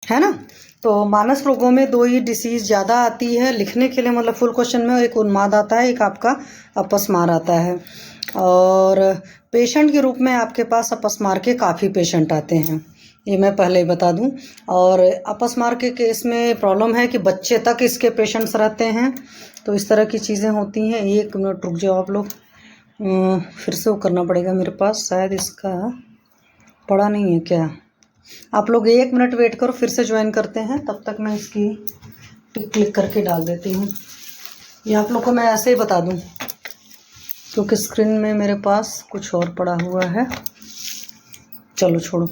है ना। तो मानस रोगों में दो ही डिसीज ज़्यादा आती है लिखने के लिए, मतलब फुल क्वेश्चन में एक उन्माद आता है, एक आपका अपस्मार आता है। और पेशेंट के रूप में आपके पास अपस्मार के काफ़ी पेशेंट आते हैं, ये मैं पहले ही बता दूं। और अपस्मार के केस में प्रॉब्लम है कि बच्चे तक इसके पेशेंट्स रहते हैं, तो इस तरह की चीज़ें होती हैं। 1 मिनट रुक जाओ आप लोग, फिर से वो करना पड़ेगा मेरे पास, शायद इसका पड़ा नहीं है क्या। आप लोग 1 मिनट वेट करो, फिर से ज्वाइन करते हैं, तब तक मैं इसकी टिक क्लिक करके डाल देती हूँ। ये आप लोग को मैं ऐसे ही बता दूँ क्योंकि स्क्रीन में मेरे पास कुछ और पड़ा हुआ है। चलो छोड़ो।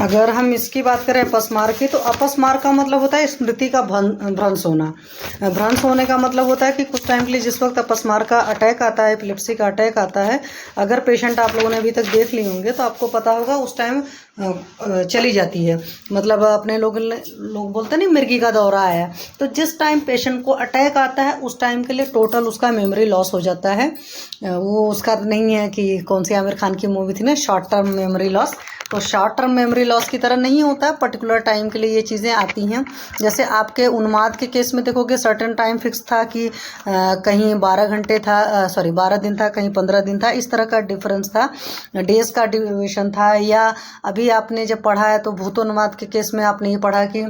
अगर हम इसकी बात करें अपस्मार की, तो अपस्मार का मतलब होता है स्मृति का भ्रंश होना। भ्रंश होने का मतलब होता है कि कुछ टाइम के लिए जिस वक्त अपस्मार का अटैक आता है, एपिलेप्सी का अटैक आता है, अगर पेशेंट आप लोगों ने अभी तक देख लिए होंगे तो आपको पता होगा उस टाइम चली जाती है। मतलब अपने लोग बोलते नहीं मिर्गी का दौरा आया, तो जिस टाइम पेशेंट को अटैक आता है उस टाइम के लिए टोटल उसका मेमोरी लॉस हो जाता है। वो उसका नहीं है कि कौन सी आमिर खान की मूवी थी ना, शॉर्ट टर्म मेमोरी लॉस, तो शॉर्ट टर्म मेमोरी लॉस की तरह नहीं होता है, पर्टिकुलर टाइम के लिए ये चीज़ें आती हैं। जैसे आपके उन्माद के केस में देखोगे सर्टेन टाइम फिक्स था कि कहीं 12 घंटे था, 12 दिन था, कहीं 15 दिन था, इस तरह का डिफरेंस था, डेज का डिविएशन था। या अभी आपने जब पढ़ा है तो भूतोन्माद के केस में आपने ये पढ़ा कि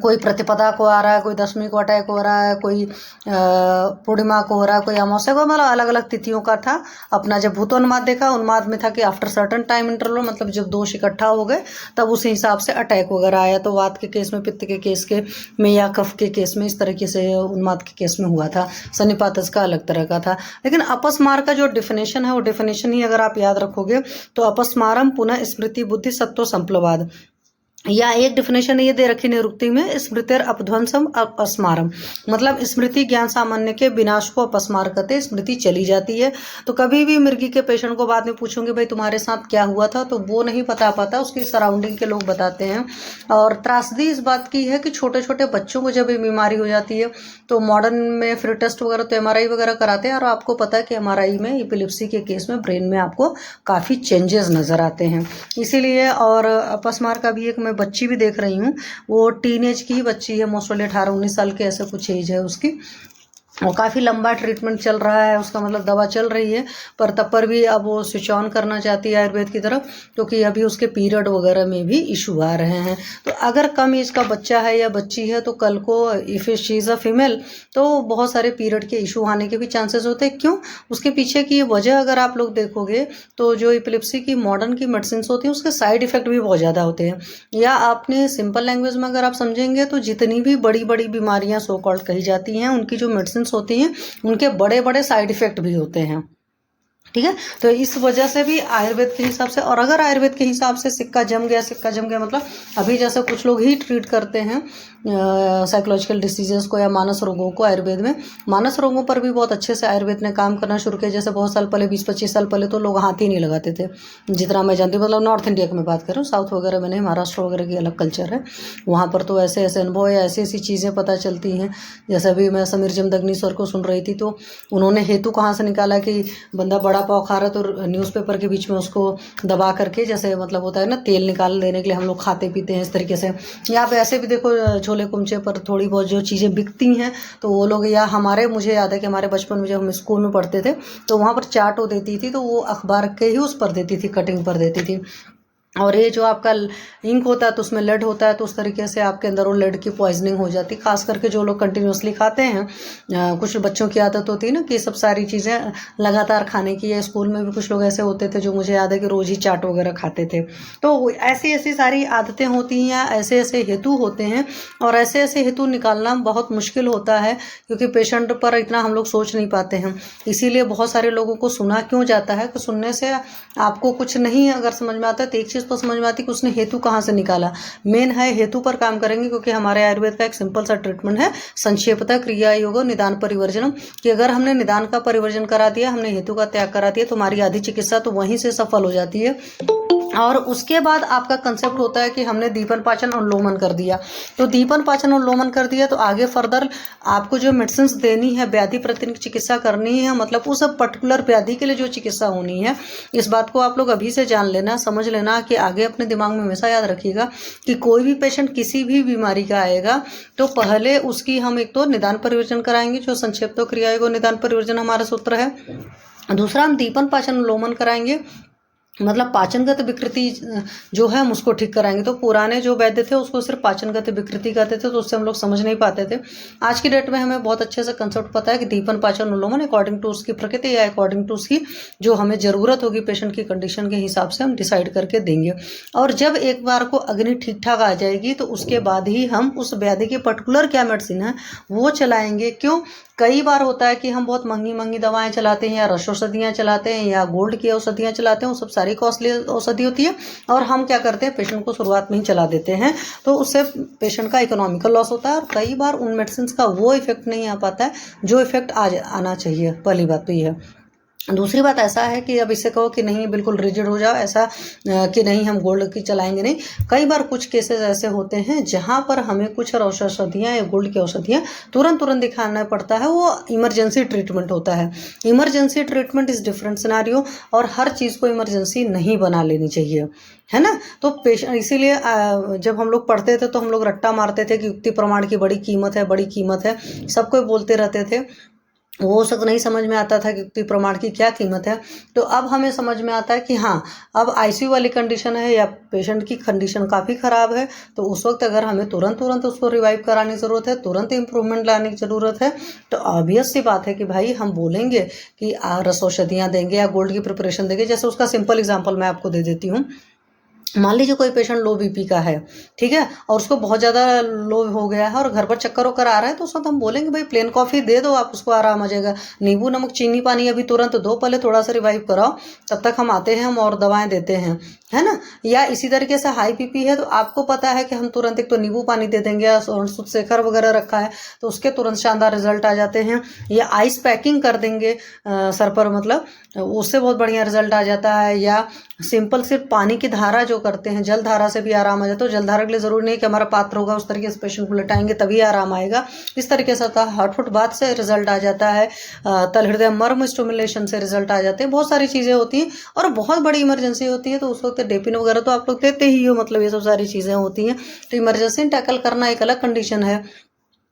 कोई प्रतिपदा को आ रहा है, कोई दशमी को अटैक हो रहा है, कोई पूर्णिमा को हो रहा है, कोई अमावस्या को, मतलब अलग अलग तिथियों का था। अपना जब भूतोन्माद देखा, उन्माद में था कि आफ्टर सर्टन टाइम इंटरवल, मतलब जब दोष इकट्ठा हो गए तब उसी हिसाब से अटैक वगैरह आया। तो वात के केस में, पित्त के केस के में, या कफ के केस में, इस तरीके से उन्माद के केस में हुआ था। सन्निपातस का अलग तरह का था। लेकिन अपस्मार का जो डिफिनेशन है वो डिफिनेशन ही अगर आप याद रखोगे तो अपस्मारम पुनः स्मृति बुद्धि सत्व संप्लवाद, या एक डिफिनेशन ये दे रखी निरुक्ति में, स्मृतिर अपध्वंसम अपस्मारम, मतलब स्मृति ज्ञान सामान्य के विनाश को अपस्मार कहते, स्मृति चली जाती है। तो कभी भी मिर्गी के पेशेंट को बाद में पूछोगे भाई तुम्हारे साथ क्या हुआ था, तो वो नहीं बता पाता, उसकी सराउंडिंग के लोग बताते हैं। और त्रासदी इस बात की है कि छोटे छोटे बच्चों को जब ये बीमारी हो जाती है तो मॉडर्न में फिर टेस्ट वगैरह तो MRI वगैरह कराते हैं, और आपको पता है कि MRI में एपिलेप्सी के केस में ब्रेन में आपको काफ़ी चेंजेस नज़र आते हैं। इसीलिए, और अपस्मार का भी एक बच्ची भी देख रही हूँ, वो टीनेज की ही बच्ची है, मोस्टली 18-19 साल के ऐसे कुछ एज है उसकी, और काफ़ी लंबा ट्रीटमेंट चल रहा है उसका, मतलब दवा चल रही है, पर तब पर भी अब वो स्विच ऑन करना चाहती है आयुर्वेद की तरफ, क्योंकि अभी उसके पीरियड वगैरह में भी इशू आ रहे हैं। तो अगर कम एज का बच्चा है या बच्ची है तो कल को if she is a female तो बहुत सारे पीरियड के इशू आने के भी चांसेस होते हैं। क्यों? उसके पीछे की वजह अगर आप लोग देखोगे तो जो एपिलेप्सी की मॉडर्न की मेडिसिन होती हैं उसके साइड इफ़ेक्ट भी बहुत ज़्यादा होते हैं। या आपने सिंपल लैंग्वेज में अगर आप समझेंगे तो जितनी भी बड़ी बड़ी बीमारियाँ सो कॉल्ड कही जाती हैं उनकी जो मेडिसिन होती हैं उनके बड़े बड़े साइड इफेक्ट भी होते हैं। ठीक है, तो इस वजह से भी आयुर्वेद के हिसाब से, और अगर आयुर्वेद के हिसाब से सिक्का जम गया मतलब अभी जैसे कुछ लोग ही ट्रीट करते हैं साइकोलॉजिकल डिसीजेस को या मानस रोगों को आयुर्वेद में, मानस रोगों पर भी बहुत अच्छे से आयुर्वेद ने काम करना शुरू किया। जैसे बहुत साल पहले, 20-25 साल पहले तो लोग हाथ ही नहीं लगाते थे, जितना मैं जानती हूँ, मतलब नॉर्थ इंडिया की मैं बात कर रहा हूँ, साउथ वगैरह में नहीं, महाराष्ट्र वगैरह की अलग कल्चर है, वहाँ पर तो ऐसे ऐसे अनुभव या ऐसी ऐसी चीज़ें पता चलती हैं। जैसे अभी मैं समीर जमदग्नि सर को सुन रही थी तो उन्होंने हेतु कहाँ से निकाला कि बंदा बड़ा पाव खा रहा है तो न्यूज़पेपर के बीच में उसको दबा करके, जैसे मतलब होता है ना तेल निकाल देने के लिए हम लोग खाते पीते हैं इस तरीके से। या आप ऐसे भी देखो छोले कुमचे पर थोड़ी बहुत जो चीज़ें बिकती हैं तो वो लोग, या हमारे, मुझे याद है कि हमारे बचपन में जब हम स्कूल में पढ़ते थे तो वहाँ पर चाट हो देती थी तो वो अखबार के ही उस पर देती थी, कटिंग पर देती थी। और ये जो आपका इंक होता है तो उसमें लेड होता है, तो उस तरीके से आपके अंदर वो लेड की पॉइजनिंग हो जाती है। खास करके जो लोग कंटिन्यूसली खाते हैं, कुछ बच्चों की आदत होती है ना कि सब सारी चीज़ें लगातार खाने की, या स्कूल में भी कुछ लोग ऐसे होते थे जो मुझे याद है कि रोज़ ही चाट वगैरह खाते थे। तो ऐसी ऐसी सारी आदतें होती हैं या ऐसे ऐसे हेतु होते हैं, और ऐसे ऐसे हेतु निकालना बहुत मुश्किल होता है क्योंकि पेशेंट पर इतना हम लोग सोच नहीं पाते हैं। इसीलिए बहुत सारे लोगों को सुना क्यों जाता है कि सुनने से आपको कुछ नहीं अगर समझ में आता है तो एक चीज़ तो समझ में आती कि उसने हेतु कहाँ से निकाला। मेन है हेतु पर काम करेंगे, क्योंकि हमारे आयुर्वेद का एक सिंपल सा ट्रीटमेंट है, संक्षेपतः क्रिया योग निदान परिवर्जनम, कि अगर हमने निदान का परिवर्जन करा दिया, हमने हेतु का त्याग करा दिया तो हमारी आधी चिकित्सा तो वहीं से सफल हो जाती है। और उसके बाद आपका कंसेप्ट होता है कि हमने दीपन पाचन और लोमन कर दिया। तो दीपन पाचन और लोमन कर दिया तो आगे फर्दर आपको जो मेडिसिन देनी है, व्याधि प्रतिनिधिक चिकित्सा करनी है, मतलब उस पर्टिकुलर व्याधि के लिए जो चिकित्सा होनी है, इस बात को आप लोग अभी से जान लेना, समझ लेना कि आगे अपने दिमाग में हमेशा याद रखिएगा कि कोई भी पेशेंट किसी भी बीमारी का आएगा तो पहले उसकी हम एक तो निदान परिवर्जन कराएंगे, जो संक्षेप तो क्रिया को निदान परिवर्जन हमारा सूत्र है। दूसरा हम दीपन पाचन लोमन कराएंगे, मतलब पाचनगत विकृति जो है हम उसको ठीक कराएंगे। तो पुराने जो वैद्य थे उसको सिर्फ पाचनगत विकृति कहते थे, तो उससे हम लोग समझ नहीं पाते थे। आज की डेट में हमें बहुत अच्छे से कंसेप्ट पता है कि दीपन पाचन लोमन अकॉर्डिंग टू उसकी प्रकृति या अकॉर्डिंग टू उसकी जो हमें ज़रूरत होगी पेशेंट की कंडीशन के हिसाब से हम डिसाइड करके देंगे। और जब एक बार को अग्नि ठीक ठाक आ जाएगी तो उसके बाद ही हम उस व्याधि की पर्टिकुलर क्या मेडिसिन है वो चलाएंगे। क्यों, कई बार होता है कि हम बहुत महंगी महंगी दवाएं चलाते हैं या रस औषधियाँ चलाते हैं या गोल्ड की औषधियाँ चलाते हैं, वो सब सारी कॉस्टली औषधि होती है और हम क्या करते हैं पेशेंट को शुरुआत में ही चला देते हैं, तो उससे पेशेंट का इकोनॉमिकल लॉस होता है और कई बार उन मेडिसिन का वो इफेक्ट नहीं आ पाता है जो इफेक्ट आना चाहिए। पहली बात तो ये है। दूसरी बात ऐसा है कि अब इससे कहो कि नहीं बिल्कुल रिजिड हो जाओ, ऐसा कि नहीं हम गोल्ड की चलाएंगे नहीं। कई बार कुछ केसेस ऐसे होते हैं जहां पर हमें कुछ औषधियाँ या गोल्ड की औषधियाँ तुरंत दिखाना पड़ता है, वो इमरजेंसी ट्रीटमेंट होता है। Emergency treatment is different scenario, और हर चीज़ को इमरजेंसी नहीं बना लेनी चाहिए, है ना। तो पेशेंट इसीलिए जब हम लोग पढ़ते थे तो हम लोग रट्टा मारते थे कि युक्ति प्रमाण की बड़ी कीमत है, बड़ी कीमत है, सबको बोलते रहते थे। वो सब नहीं समझ में आता था कि युक्ति प्रमाण की क्या कीमत है। तो अब हमें समझ में आता है कि हाँ, अब आईसीयू वाली कंडीशन है या पेशेंट की कंडीशन काफ़ी ख़राब है, तो उस वक्त अगर हमें तुरंत उसको रिवाइव कराने की ज़रूरत है, तुरंत इम्प्रूवमेंट लाने की ज़रूरत है, तो ऑब्वियस सी बात है कि भाई हम बोलेंगे कि रस औषधियाँ देंगे या गोल्ड की प्रिपरेशन देंगे। जैसे उसका सिंपल एग्जाम्पल मैं आपको दे देती हूँ। मान लीजिए कोई पेशेंट लो बीपी का है, ठीक है, और उसको बहुत ज़्यादा लो हो गया है और घर पर चक्कर वक्कर आ रहा है, तो उस वक्त हम बोलेंगे भाई प्लेन कॉफ़ी दे दो, आप उसको आराम आ जाएगा। नींबू नमक चीनी पानी अभी तुरंत दो, पहले थोड़ा सा रिवाइव कराओ, तब तक हम आते हैं हम और दवाएं देते हैं, है ना। या इसी तरीके से हाई बीपी है तो आपको पता है कि हम तुरंत एक तो नींबू पानी दे देंगे या शुद्ध शेखर वगैरह रखा है तो उसके तुरंत शानदार रिजल्ट आ जाते हैं। या आइस पैकिंग कर देंगे सर पर, मतलब उससे बहुत बढ़िया रिजल्ट आ जाता है। या सिंपल सिर्फ पानी की धारा जो करते हैं, जल धारा से भी आराम आ जाता है। तो जल धारा के लिए जरूरी नहीं कि हमारा पात्र होगा उस तरीके से पेशेंट को लेटाएंगे तभी आराम आएगा, इस तरीके से होता है। हॉट फुट बाथ से रिजल्ट आ जाता है, तल हृदय मर्म स्टिमुलेशन से रिजल्ट आ जाते हैं, बहुत सारी चीज़ें होती हैं। और बहुत बड़ी इमरजेंसी होती है तो उस वक्त डेपिन वगैरह तो आप लोग देते ही हो, मतलब ये सब सारी चीज़ें होती हैं। तो इमरजेंसी टैकल करना एक अलग कंडीशन है।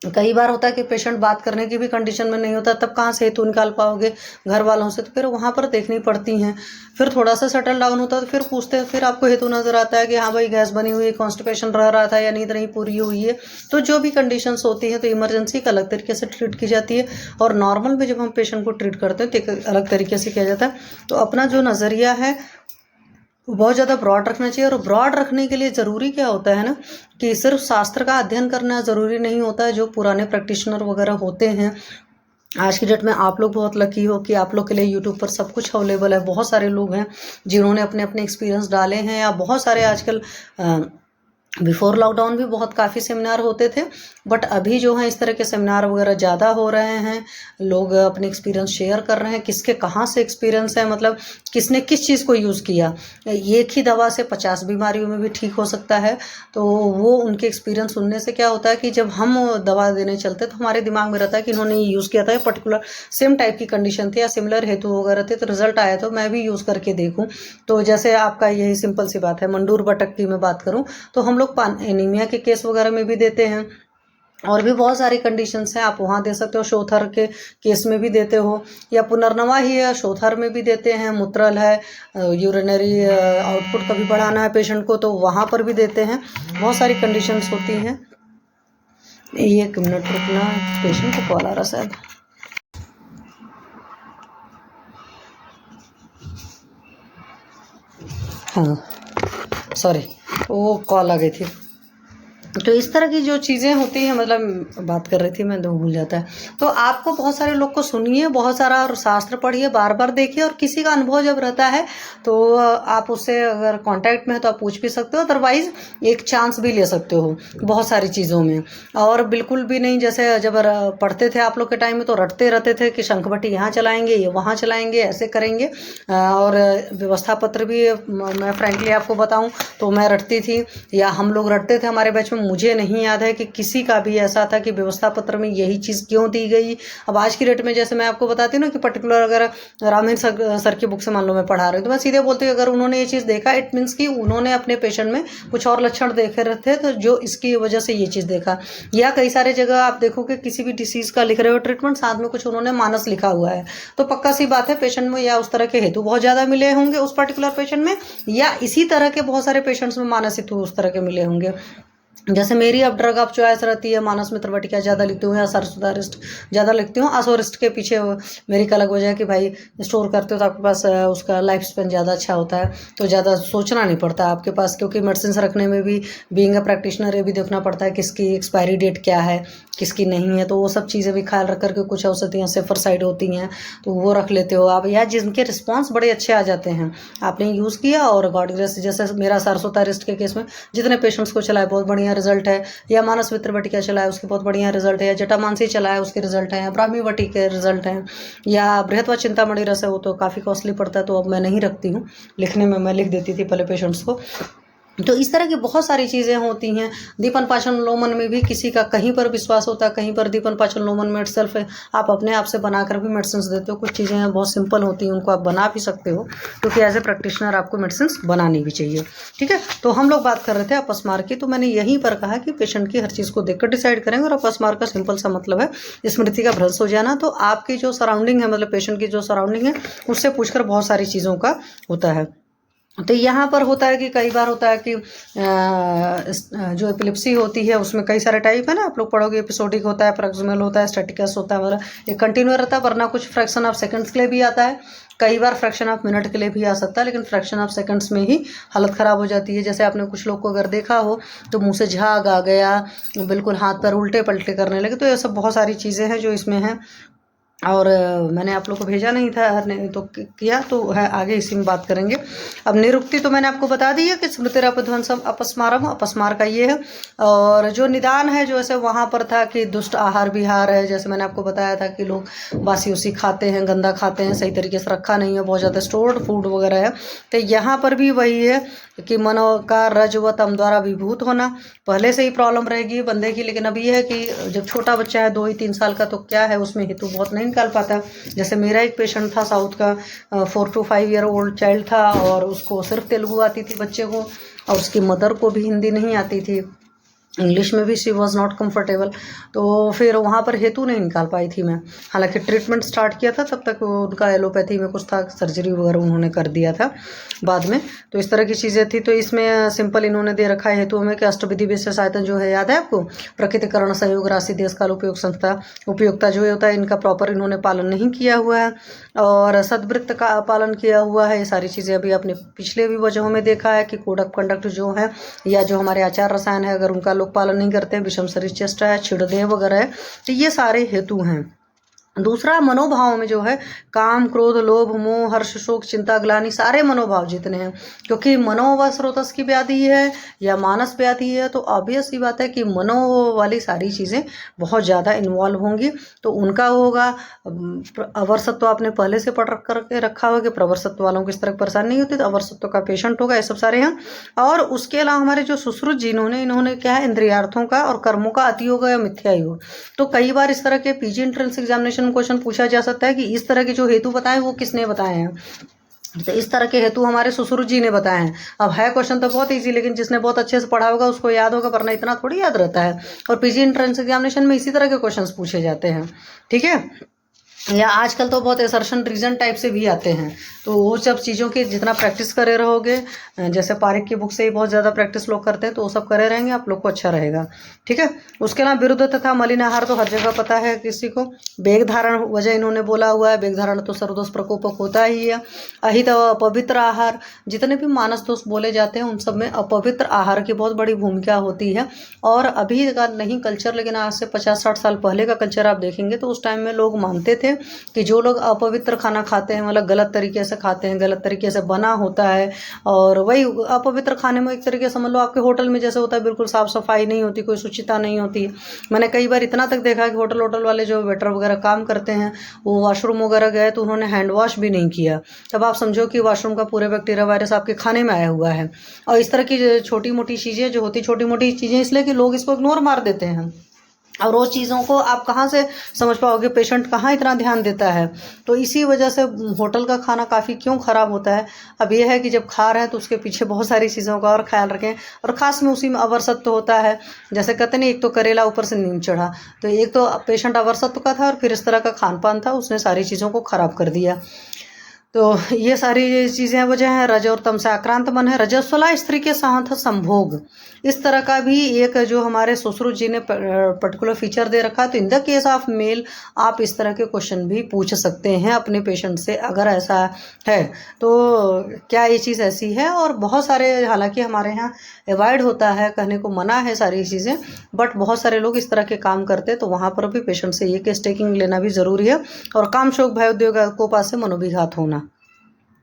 कई बार होता है कि पेशेंट बात करने की भी कंडीशन में नहीं होता, तब कहाँ से हेतु निकाल पाओगे घर वालों से, तो फिर वहाँ पर देखनी पड़ती हैं। फिर थोड़ा सा सेटल डाउन होता है तो फिर पूछते हैं, फिर आपको हेतु नजर आता है कि हाँ भाई गैस बनी हुई है, कॉन्स्टिपेशन रह रहा था या नींद नहीं पूरी हुई है। तो जो भी कंडीशंस होती हैं तो इमरजेंसी का अलग तरीके से ट्रीट की जाती है, और नॉर्मल में जब हम पेशेंट को ट्रीट करते हैं तो एक अलग तरीके से किया जाता है। तो अपना जो नज़रिया है बहुत ज़्यादा ब्रॉड रखना चाहिए। और ब्रॉड रखने के लिए ज़रूरी क्या होता है ना, कि सिर्फ शास्त्र का अध्ययन करना ज़रूरी नहीं होता है। जो पुराने प्रैक्टिशनर वगैरह होते हैं, आज की डेट में आप लोग बहुत लकी हो कि आप लोग के लिए यूट्यूब पर सब कुछ अवेलेबल है। बहुत सारे लोग हैं जिन्होंने अपने अपने एक्सपीरियंस डाले हैं, या बहुत सारे आजकल बिफोर लॉकडाउन भी बहुत काफ़ी सेमिनार होते थे, बट अभी जो है इस तरह के सेमिनार वगैरह ज़्यादा हो रहे हैं। लोग अपने एक्सपीरियंस शेयर कर रहे हैं, किसके कहाँ से एक्सपीरियंस है, मतलब किसने किस चीज़ को यूज़ किया। एक ही दवा से 50 बीमारियों में भी ठीक हो सकता है। तो वो उनके एक्सपीरियंस सुनने से क्या होता है कि जब हम दवा देने चलते तो हमारे दिमाग में रहता है कि इन्होंने ये यूज़ किया था, पर्टिकुलर सेम टाइप की कंडीशन थी या सिमिलर हेतु वगैरह थे, तो रिजल्ट आया तो मैं भी यूज़ करके देखूँ। तो जैसे आपका यही सिंपल सी बात है, मंडूर बटक की मैं बात करूँ तो हम लोग एनीमिया के केस वगैरह में भी देते हैं, और भी बहुत सारी कंडीशंस हैं, आप वहाँ दे सकते हो। शोथर के केस में भी देते हो, या पुनर्नवा ही है शोथर में भी देते हैं। मूत्रल है, यूरिनरी आउटपुट कभी बढ़ाना है पेशेंट को तो वहाँ पर भी देते हैं। बहुत सारी कंडीशंस होती हैं। 1 मिनट रुकना, पेशेंट को कॉल आ रहा शायद। हाँ सॉरी, वो कॉल आ गई थी। तो इस तरह की जो चीज़ें होती हैं, मतलब बात कर रही थी मैं तो भूल जाता है। तो आपको बहुत सारे लोग को सुनिए, बहुत सारा और शास्त्र पढ़िए, बार बार देखिए, और किसी का अनुभव जब रहता है तो आप उससे अगर कांटेक्ट में है तो आप पूछ भी सकते हो, अदरवाइज एक चांस भी ले सकते हो बहुत सारी चीज़ों में। और बिल्कुल भी नहीं, जैसे जब पढ़ते थे आप लोग के टाइम में तो रटते रहते थे कि शंखभट्टी यहाँ चलाएंगे, ये वहाँ चलाएंगे, ऐसे करेंगे। और व्यवस्था पत्र भी मैं फ्रेंकली आपको बताऊँ तो मैं रटती थी, या हम लोग रटते थे हमारे बैच में। मुझे नहीं याद है कि किसी का भी ऐसा था कि व्यवस्था पत्र में यही चीज़ क्यों दी गई। अब आज की डेट में जैसे मैं आपको बताती हूँ ना कि पर्टिकुलर अगर रामहेन सर की बुक से मान लो मैं पढ़ा रही हूँ तो मैं सीधे बोलती हूँ अगर उन्होंने ये चीज़ देखा इट मीन्स कि उन्होंने अपने पेशेंट में कुछ और लक्षण देखे रहे थे तो जो इसकी वजह से ये चीज़ देखा। या कई सारे जगह आप देखोगे किसी भी डिसीज़ का लिख रहे हो ट्रीटमेंट, साथ में कुछ उन्होंने मानस लिखा हुआ है, तो पक्का सी बात है पेशेंट में या उस तरह के हेतु बहुत ज़्यादा मिले होंगे उस पर्टिकुलर पेशेंट में, या इसी तरह के बहुत सारे पेशेंट्स में मानस हेतु उस तरह के मिले होंगे। जैसे मेरी अब ड्रग ऑफ चॉइस रहती है मानस मित्र बटिका ज़्यादा लिखती हूँ या सरसुदारिस्ट ज़्यादा लिखती हूँ। आसोरिस्ट के पीछे मेरी एक अलग वजह है कि भाई स्टोर करते हो तो आपके पास उसका लाइफ स्पेन ज़्यादा अच्छा होता है, तो ज़्यादा सोचना नहीं पड़ता आपके पास, क्योंकि मेडिसिन रखने में भी बीइंग अ प्रैक्टिशनर ये भी देखना पड़ता है किसकी एक्सपायरी डेट क्या है किसकी नहीं है, तो वो सब चीज़ें भी ख्याल रख करके कुछ औषधियाँ सेफर साइड होती हैं तो वो रख लेते हो आप, या जिनके रिस्पॉन्स बड़े अच्छे आ जाते हैं आपने यूज़ किया और गॉड ग्रेस, जैसे मेरा सरसोतारिस्ट के केस में जितने पेशेंट्स को चला है बहुत बढ़िया रिजल्ट है, या मानस मित्र बटिका चला है उसके बहुत बढ़िया रिजल्ट है, या जटामानसी चला है उसके रिजल्ट है, या ब्राह्मी वटी के रिजल्ट हैं, या बृहत्वा चिंतामणि रस है वो तो काफ़ी कॉस्टली पड़ता है तो अब मैं नहीं रखती हूँ, लिखने में मैं लिख देती थी पहले पेशेंट्स को। तो इस तरह की बहुत सारी चीज़ें होती हैं। दीपन पाचन लोमन में भी किसी का कहीं पर विश्वास होता है, कहीं पर दीपन पाचन लोमन में इटसेल्फ आप अपने आप से बनाकर भी मेडिसिन देते हो। कुछ चीज़ें बहुत सिंपल होती हैं उनको आप बना भी सकते हो, क्योंकि एज ए प्रैक्टिशनर आपको मेडिसिन बनानी भी चाहिए। ठीक है, तो हम लोग बात कर रहे थे अपस्मार की, तो मैंने यहीं पर कहा कि पेशेंट की हर चीज़ को देखकर डिसाइड करेंगे। और अपस्मार का सिंपल सा मतलब है स्मृति का भ्रंश हो जाना। तो आपकी जो सराउंडिंग है, मतलब पेशेंट की जो सराउंडिंग है उससे पूछकर बहुत सारी चीज़ों का होता है। तो यहाँ पर होता है कि कई बार होता है कि जो एपिलेप्सी होती है उसमें कई सारे टाइप है ना, आप लोग पढ़ोगे एपिसोडिक होता है, प्रॉक्सिमल होता है, स्टैटिकस होता है, मतलब ये कंटिन्यू रहता है, वरना कुछ फ्रैक्शन ऑफ सेकंड्स के लिए भी आता है, कई बार फ्रैक्शन ऑफ मिनट के लिए भी आ सकता है, लेकिन फ्रैक्शन ऑफ सेकंड्स में ही हालत ख़राब हो जाती है। जैसे आपने कुछ लोग को अगर देखा हो तो मुंह से झाग आ गया, बिल्कुल हाथ पैर उल्टे पलटे करने लगे, तो ये सब बहुत सारी चीज़ें हैं जो इसमें हैं। और मैंने आप लोग को भेजा नहीं था, नहीं तो किया तो है, आगे इसी में बात करेंगे। अब निरुक्ति तो मैंने आपको बता दी है कि स्मृतिरपध्वंसम अपस्मारम, अपस्मार का ये है। और जो निदान है जो ऐसे वहाँ पर था कि दुष्ट आहार विहार है, जैसे मैंने आपको बताया था कि लोग बासी उसी खाते हैं, गंदा खाते हैं, सही तरीके से रखा नहीं है, बहुत ज़्यादा स्टोर्ड फूड वगैरह है। तो यहाँ पर भी वही है कि मनो का रज व तम द्वारा विभूत होना, पहले से ही प्रॉब्लम रहेगी बंदे की। लेकिन अब ये है कि जब छोटा बच्चा है 2 ही 3 साल का, तो क्या है उसमें हेतु बहुत नहीं निकाल पाता। जैसे मेरा एक पेशेंट था साउथ का, 4 to 5 ईयर ओल्ड चाइल्ड था, और उसको सिर्फ तेलुगु आती थी बच्चे को, और उसकी मदर को भी हिंदी नहीं आती थी, इंग्लिश में भी शी वॉज नॉट कम्फर्टेबल। तो फिर वहाँ पर हेतु नहीं निकाल पाई थी मैं, हालांकि ट्रीटमेंट स्टार्ट किया था तब तक उनका एलोपैथी में कुछ था, सर्जरी वगैरह उन्होंने कर दिया था बाद में। तो इस तरह की चीज़ें थी। तो इसमें सिंपल इन्होंने दे रखा है हेतु में कि अष्टविधि विशेष आयतन जो है, याद है आपको, प्रकृतिकरण सहयोग राशि देश काल उपयोग संस्था उपयोगिता जो होता है, इनका प्रॉपर इन्होंने पालन नहीं किया हुआ है, और सदवृत्त का पालन किया हुआ है। ये सारी चीज़ें अभी आपने पिछले भी वजहों में देखा है कि कोड ऑफ कंडक्ट जो है, या जो हमारे आचार रसायन है, अगर उनका लोग पालन नहीं करते हैं, विषम शरीर चेष्टा है, छिड़देव वगैरह है, तो ये सारे हेतु हैं। दूसरा मनोभाव में जो है काम क्रोध लोभ मोह हर्ष शोक चिंता ग्लानि, सारे मनोभाव जितने हैं, क्योंकि मनो व स्रोतस की व्याधि है या मानस व्याधि है, तो ऑब्वियस ही बात है कि मनो वाली सारी चीज़ें बहुत ज़्यादा इन्वॉल्व होंगी। तो उनका होगा अवरसत्व, आपने पहले से पढ़ करके रखा होगा कि प्रवरसत्व वालों को इस तरह परेशानी नहीं होती, तो अवरसत्व का पेशेंट होगा, ये सब सारे हैं। और उसके अलावा हमारे जो सुश्रुत जिन्होंने इन्होंने क्या है, इंद्रियार्थों का और कर्मों का अति योग या मिथ्या योग। तो कई बार इस तरह के पीजी एंट्रेंस एग्जामिनेशन क्वेश्चन पूछा जा सकता है कि इस तरह के जो हेतु बताए वो किसने बताए हैं। तो इस तरह के हेतु हमारे सुश्रुत जी ने बताए हैं। अब है क्वेश्चन तो बहुत इजी, लेकिन जिसने बहुत अच्छे से पढ़ा होगा उसको याद होगा, वरना इतना थोड़ी याद रहता है। और पीजी एंट्रेंस एग्जामिनेशन में इसी तरह के क्वेश्चंस पूछे जाते हैं। ठीक है, या आजकल तो बहुत असर्शन रीजन टाइप से भी आते हैं, तो वो सब चीज़ों की जितना प्रैक्टिस करे रहोगे, जैसे पारिक की बुक से ही बहुत ज़्यादा प्रैक्टिस लोग करते हैं, तो वो सब करे रहेंगे आप लोग को अच्छा रहेगा। ठीक है। उसके अलावा विरुद्ध तथा मलिन आहार तो हर जगह पता है किसी को। बेग धारण वजह इन्होंने बोला हुआ है, बेग धारण तो सर्वदोष प्रकोपक होता ही है। अहित अपवित्र आहार, जितने भी मानस दोष बोले जाते हैं उन सब में अपवित्र आहार की बहुत बड़ी भूमिका होती है। और अभी का नहीं कल्चर, लेकिन आज से 50-60 साल पहले का कल्चर आप देखेंगे तो उस टाइम में लोग मानते थे कि जो लोग अपवित्र खाना खाते हैं, मतलब गलत तरीके से खाते हैं, गलत तरीके से बना होता है, और वही अपवित्र खाने में एक तरीके से समझ लो आपके होटल में जैसे होता है, बिल्कुल साफ सफाई नहीं होती, कोई शुचिता नहीं होती। मैंने कई बार इतना तक देखा कि होटल वाले जो वेटर वगैरह काम करते हैं वो वॉशरूम वगैरह गए तो उन्होंने हैंड वॉश भी नहीं किया, तब आप समझो कि वॉशरूम का पूरे बैक्टीरिया वायरस आपके खाने में आया हुआ है। और इस तरह की छोटी मोटी चीज़ें जो होती, छोटी मोटी चीज़ें इसलिए कि लोग इसको इग्नोर मार देते हैं, और वो चीज़ों को आप कहाँ से समझ पाओगे, पेशेंट कहाँ इतना ध्यान देता है। तो इसी वजह से होटल का खाना काफ़ी क्यों ख़राब होता है। अब ये है कि जब खा रहे हैं तो उसके पीछे बहुत सारी चीज़ों का और ख्याल रखें, और ख़ास में उसी में अवरसत्व होता है। जैसे कहते नहीं, एक तो करेला ऊपर से नीम चढ़ा, तो एक तो पेशेंट अवरसत्व का था और फिर इस तरह का खान पान था, उसने सारी चीज़ों को ख़राब कर दिया। तो ये सारी चीज़ें वजह हैं। रज और तम से आक्रांत मन है। रजस्वला स्त्री के साथ संभोग, इस तरह का भी एक जो हमारे सुश्रुत जी ने पर्टिकुलर फीचर दे रखा है। तो in the case of male आप इस तरह के क्वेश्चन भी पूछ सकते हैं अपने पेशेंट से, अगर ऐसा है तो क्या ये चीज़ ऐसी है। और बहुत सारे, हालांकि हमारे यहाँ अवॉइड होता है, कहने को मना है सारी चीज़ें, बट बहुत सारे लोग इस तरह के काम करते हैं, तो वहाँ पर भी पेशेंट से ये केस टेकिंग लेना भी ज़रूरी है। और काम शोक भय उद्योग कोपा से मनोविघात होना,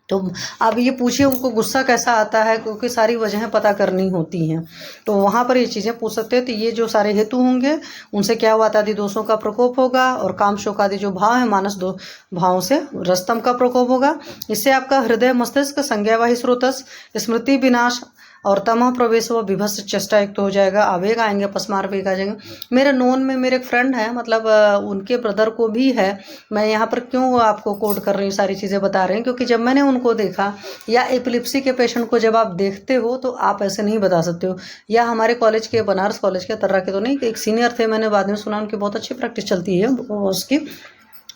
तो आप ये पूछिए उनको गुस्सा कैसा आता है, क्योंकि सारी वजहें पता करनी होती हैं, तो वहाँ पर ये चीज़ें पूछ सकते हैं। तो ये जो सारे हेतु होंगे उनसे क्या हुआ, आदि दोषों का प्रकोप होगा, और काम शोक आदि जो भाव है मानस दो भावों से रस्तम का प्रकोप होगा। इससे आपका हृदय मस्तिष्क संज्ञावाही स्रोतस स्मृति विनाश और तमह प्रवेश व विभत्स चेष्टा एक तो हो जाएगा, आवेग आएंगे, पसमार वेग आ जाएंगे। मेरे नोन में मेरे एक फ्रेंड है, मतलब उनके ब्रदर को भी है। मैं यहाँ पर क्यों आपको कोड कर रही हूँ, सारी चीज़ें बता रही हूँ, क्योंकि जब मैंने उनको देखा, या एपिलिप्सी के पेशेंट को जब आप देखते हो तो आप ऐसे नहीं बता सकते हो। या हमारे कॉलेज के, बनारस कॉलेज के, तर्रा के तो नहीं, एक सीनियर थे, मैंने बाद में सुना उनकी बहुत अच्छी प्रैक्टिस चलती है उसकी,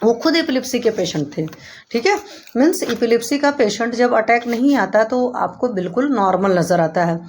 वो खुद एपिलिप्सी के पेशेंट थे। ठीक है, मीन्स एपिलिप्सी का पेशेंट जब अटैक नहीं आता तो आपको बिल्कुल नॉर्मल नज़र आता है।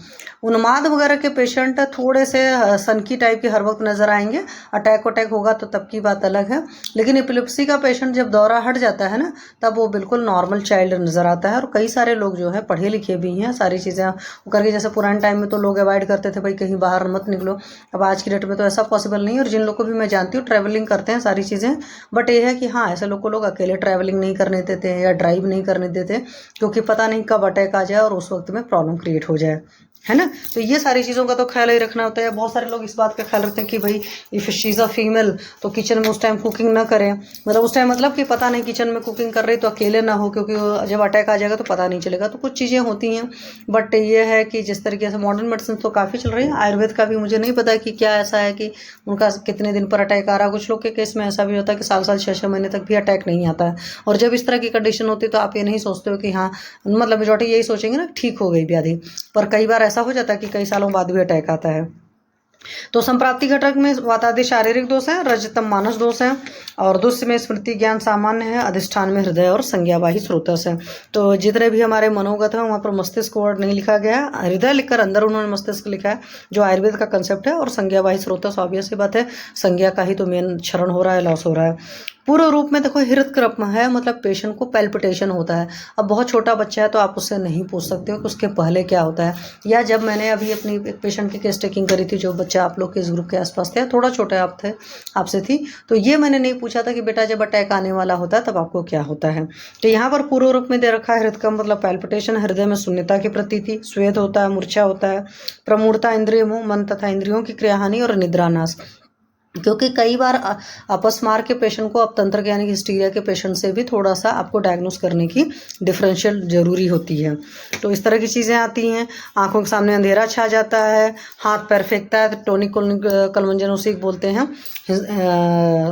उन्माद वगैरह के पेशेंट थोड़े से सनकी टाइप के हर वक्त नज़र आएंगे, अटैक होगा तो तब की बात अलग है। लेकिन एपिलिप्सी का पेशेंट जब दौरा हट जाता है ना, तब वो बिल्कुल नॉर्मल चाइल्ड नज़र आता है। और कई सारे लोग जो है पढ़े लिखे भी हैं, सारी चीज़ें करके, जैसे पुराने टाइम में तो लोग अवॉइड करते थे, भाई कहीं बाहर मत निकलो। अब आज की डेट में तो ऐसा पॉसिबल नहीं है, और जिन लोग को भी मैं जानती हूँ ट्रैवलिंग करते हैं सारी चीज़ें, बट ये है कि हाँ, ऐसे लोग अकेले ट्रैवलिंग नहीं करने देते हैं या ड्राइव नहीं करने देते, क्योंकि पता नहीं कब अटैक आ जाए और उस वक्त में प्रॉब्लम क्रिएट हो जाए, है ना। तो ये सारी चीज़ों का तो ख्याल ही रखना होता है। बहुत सारे लोग इस बात का ख्याल रखते हैं कि भाई if she is a female तो किचन में उस टाइम कुकिंग ना करें, मतलब उस टाइम मतलब कि पता नहीं किचन में कुकिंग कर रही तो अकेले ना हो, क्योंकि जब अटैक आ जाएगा तो पता नहीं चलेगा। तो कुछ चीज़ें होती हैं, बट ये है कि जिस तरीके से मॉडर्न मेडिसिन तो काफ़ी चल रही है, आयुर्वेद का भी मुझे नहीं पता कि क्या ऐसा है कि उनका कितने दिन पर अटैक आ रहा है। कुछ लोग के केस में ऐसा भी होता है कि साल 6-6 महीने तक भी अटैक नहीं आता है। और जब इस तरह की कंडीशन होती है तो आप ये नहीं सोचते हो कि हाँ, मतलब मेजॉरिटी यही सोचेंगे ना ठीक हो गई व्याधि, पर कई बार ऐसा हो जाता है कि कई सालों बाद भी अटैक आता है। तो संप्राप्ति घटक में वातादि शारीरिक दोष है, रजतम मानस दोष है, और दुष्य में स्मृति ज्ञान सामान्य है, अधिष्ठान में हृदय और संज्ञावाही स्रोतस है। तो जितने भी हमारे मनोगत है वहाँ पर मस्तिष्क वर्ड नहीं लिखा गया है, हृदय लिखकर अंदर उन्होंने मस्तिष्क लिखा है, जो आयुर्वेद का कंसेप्ट है। और संज्ञावाही स्रोतस ऑब्वियस सी बात है, संज्ञा का ही तो मेन क्षरण हो रहा है, लॉस हो रहा है। पूर्व रूप में देखो हृदक्रम है, मतलब पेशेंट को पैल्पिटेशन होता है। अब बहुत छोटा बच्चा है तो आप उससे नहीं पूछ सकते हो कि उसके पहले क्या होता है। या जब मैंने अभी अपनी एक पेशेंट की केस टेकिंग करी थी, जो बच्चा आप लोग के इस ग्रुप के आसपास थे, थोड़ा छोटा आप थे, आपसे थी, तो ये मैंने नहीं पूछा था कि बेटा जब अटैक आने वाला होता है तब आपको क्या होता है। तो यहाँ पर पूर्व रूप में दे रखा है हृदक्रम मतलब पैल्पिटेशन, हृदय में शून्यता की प्रतीति, स्वेद होता है, मूर्छा होता है, प्रमूढ़ता, इंद्रिय मुँह, मन तथा इंद्रियों की क्रियाहानि और निद्रानाश। क्योंकि कई बार अपस्मार के पेशेंट को अपतंत्र यानी कि हिस्टीरिया के पेशेंट से भी थोड़ा सा आपको डायग्नोस करने की डिफरेंशियल जरूरी होती है। तो इस तरह की चीज़ें आती हैं। आंखों के सामने अंधेरा छा जाता है, हाथ पैर फेंकता है, तो टोनिक कलमंजनोसिक बोलते हैं।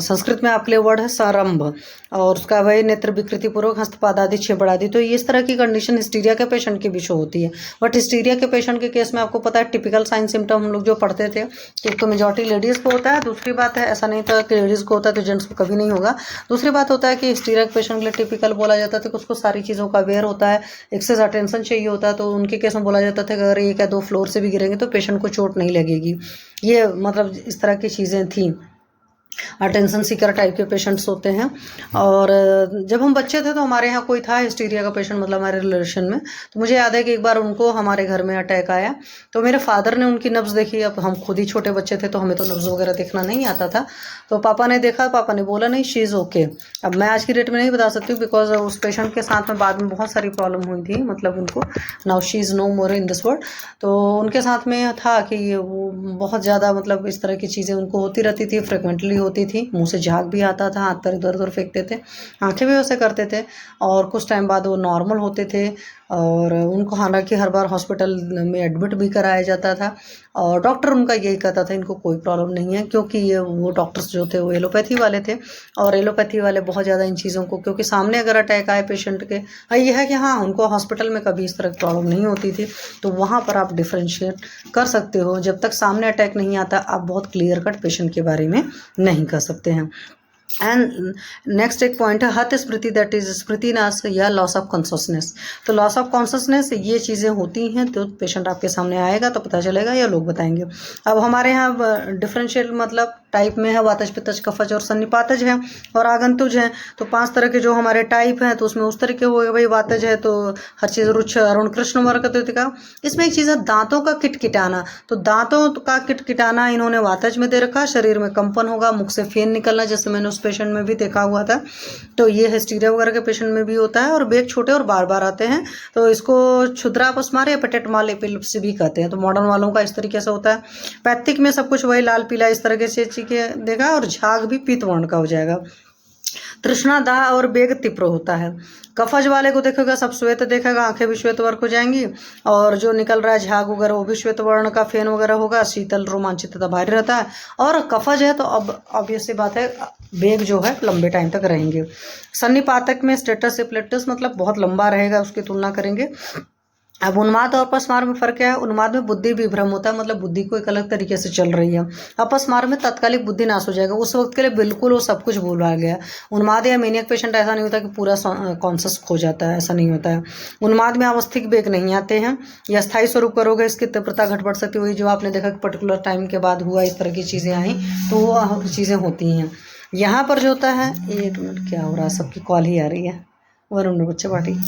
संस्कृत में आपके लिए वर्ड है सरम्भ, और उसका वही नेत्र विकृतिपूर्वक हस्तपाद आदि छेबड़ आदि। तो इस तरह की कंडीशन हिस्टीरिया के पेशेंट के भी शो होती है। बट हिस्टीरिया के पेशेंट के केस में आपको पता है टिपिकल साइन सिम्टम हम लोग जो पढ़ते थे, एक तो मेजॉरिटी लेडीज़ को होता है, दूसरी बात है ऐसा नहीं था कि लेडीज़ को होता है तो जेंट्स को कभी नहीं होगा। दूसरी बात होता है कि हिस्टीरिया के पेशेंट के लिए टिपिकल बोला जाता था कि उसको सारी चीज़ों का अवेयर होता है, एक्सेस अटेंशन चाहिए होता है। तो उनके केस में बोला जाता था कि अगर 1 या 2 फ्लोर से भी गिरेंगे तो पेशेंट को चोट नहीं लगेगी। ये मतलब इस तरह की चीज़ें थी। अटेंशन सीकर टाइप के पेशेंट्स होते हैं। और जब हम बच्चे थे तो हमारे यहाँ कोई था हिस्टीरिया का पेशेंट, मतलब हमारे रिलेशन में। तो मुझे याद है कि एक बार उनको हमारे घर में अटैक आया, तो मेरे फादर ने उनकी नब्ज़ देखी। अब हम खुद ही छोटे बच्चे थे तो हमें तो नब्ज़ वगैरह देखना नहीं आता था। तो पापा ने देखा, पापा ने बोला नहीं शी इज़ ओके। अब मैं आज की डेट में नहीं बता सकती हूँ बिकॉज उस पेशेंट के साथ में बाद में बहुत सारी प्रॉब्लम हुई थी, मतलब उनको now she is no more in this world. तो उनके साथ में था कि वो बहुत ज़्यादा मतलब इस तरह की चीज़ें उनको होती रहती थी, फ्रिक्वेंटली होती थी। मुंह से झाग भी आता था, हाथ पैर इधर उधर फेंकते थे, आंखें भी वैसे करते थे। और कुछ टाइम बाद वो नॉर्मल होते थे और उनको हालांकि हर बार हॉस्पिटल में एडमिट भी कराया जाता था। और डॉक्टर उनका यही कहता था इनको कोई प्रॉब्लम नहीं है, क्योंकि ये वो डॉक्टर्स जो थे वो एलोपैथी वाले थे। और एलोपैथी वाले बहुत ज़्यादा इन चीज़ों को, क्योंकि सामने अगर अटैक आए पेशेंट के, ये है कि हाँ उनको हॉस्पिटल में कभी इस तरह की प्रॉब्लम नहीं होती थी। तो वहाँ पर आप डिफ्रेंशिएट कर सकते हो। जब तक सामने अटैक नहीं आता आप बहुत क्लियर कट पेशेंट के बारे में नहीं कर सकते हैं। एंड नेक्स्ट एक पॉइंट है हत स्मृति, दैट इज स्मृति नाश या लॉस ऑफ कॉन्शसनेस। तो लॉस ऑफ कॉन्शसनेस ये चीज़ें होती हैं तो पेशेंट आपके सामने आएगा तो पता चलेगा या लोग बताएंगे। अब हमारे यहाँ डिफरेंशियल मतलब टाइप में है वातज पित्तज कफज और सन्निपातज है और आगंतुज है। तो 5 तरह के जो हमारे टाइप हैं तो उसमें उस तरह के हो गए। भाई वातज है तो हर चीज़ रुच्छ अरुण कृष्ण वर्गतिका। इसमें एक चीज़ है दांतों का किटकिटाना। तो दांतों का किटकिटाना इन्होंने वातज में दे रखा। शरीर में कंपन होगा, मुख से फेन निकलना, जैसे मैंने उस पेशेंट में भी देखा हुआ था। तो ये हिस्टीरिया वगैरह के पेशेंट में भी होता है। और बेग छोटे और बार बार आते हैं तो इसको क्षुद्रा अपस्मार या पेटेट माल एपिलेप्सी भी कहते हैं। तो मॉडर्न वालों का इस तरीके से होता है। पैथिक में सब कुछ वही लाल पीला इस तरह से के देगा और झाग भी पीत वर्ण का हो जाएगा। तृष्णा दाह और बेग तीव्र होता है। कफज वाले को देखेगा सब श्वेत देखेगा, आंखें भी श्वेत वर्ग हो जाएंगी और जो निकल रहा है झाग वगैरह वो भी श्वेत वर्ण का फेन वगैरह होगा। शीतल रोमांचित तथा भारी रहता है। और कफज है तो अब ऑब्वियस सी बात है बेग जो है लंबे टाइम तक रहेंगे। सन्निपातक में स्टेटस एपिलेप्टिस मतलब बहुत लंबा रहेगा, उसकी तुलना करेंगे। अब उन्माद और अपस्मार में फ़र्क क्या है? उन्माद में बुद्धि विभ्रम होता है, मतलब बुद्धि को एक अलग तरीके से चल रही है। अपस्मार में तात्कालिक बुद्धि नाश हो जाएगा, उस वक्त के लिए बिल्कुल वो सब कुछ भूला गया। उन्माद या मेनियक पेशेंट ऐसा नहीं होता कि पूरा कॉन्शस खो जाता है, ऐसा नहीं होता है। उन्माद में अवस्थिक बेग नहीं आते हैं या स्थायी स्वरूप करोगे इसकी तीव्रता घट बढ़ सकती है। जो आपने देखा कि पर्टिकुलर टाइम के बाद हुआ इस तरह की चीज़ें आई तो वो चीज़ें होती हैं। यहाँ पर जो होता है, एक मिनट क्या हो रहा है, सबकी कॉल ही आ रही है। वरुण बच्चे पार्टी।